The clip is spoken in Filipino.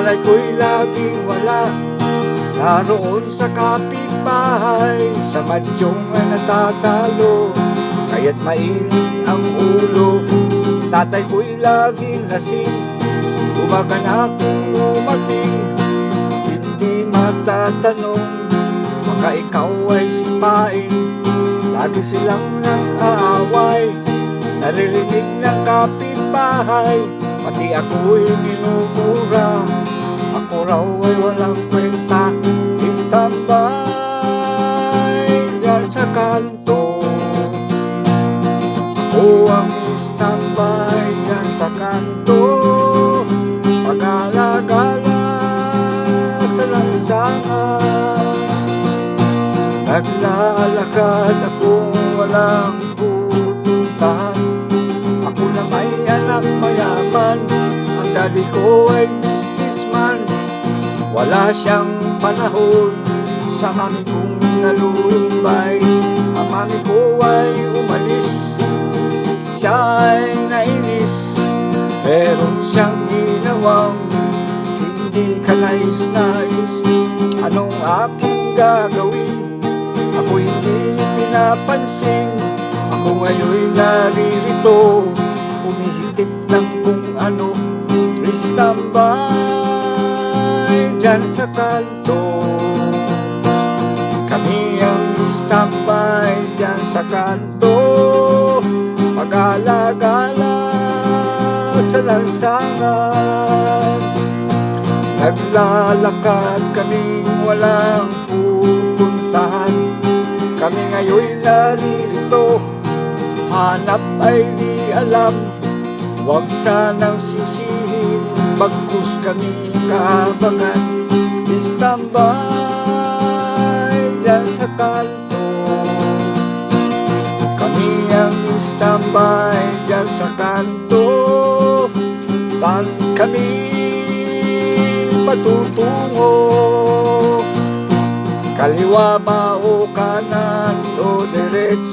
Palay ko'y laging wala, naroon sa kapitbahay, sa madyong natatalo, kaya't mainit ang ulo. Tatay ko'y laging lasing, umaga na akong umating, hindi matatanong, baka ikaw ay sipain. Lagi silang nag-aaway, naririnig ng kapitbahay, pati ako'y minumura. Ako raw ay walang kwenta, istambay dyan sa kanto. Ako ang istambay dyan sa kanto, pag-alagala sa lansangan. Naglalakad akong walang pupuntahan, ako na may anak mayaman, ang daddy ko ay businessman. Wala siyang panahon sa mami kong nalulumbay. Ang mami ko ay umalis, siya ay nainis, meron siyang ginawang hindi ka nais-nais. Anong aking gagawin? Ako hindi pinapansin, ako ngayon'y naririto, humihitip ng kung ano. Istambay dyan sa kanto, kami ang istambay dyan sa kanto, pag-alagala sa lansangan. Naglalakad kaming walang pupuntahan, kami ngayon'y naririto, hanap ay di alam. Huwag sanang sisihin, bagkus kami kaabangan. Istambay dyan sa kanto, kami ang istambay dyan sa kanto. Saan kami patutungo? Kaliwa ba o kanan o diretso?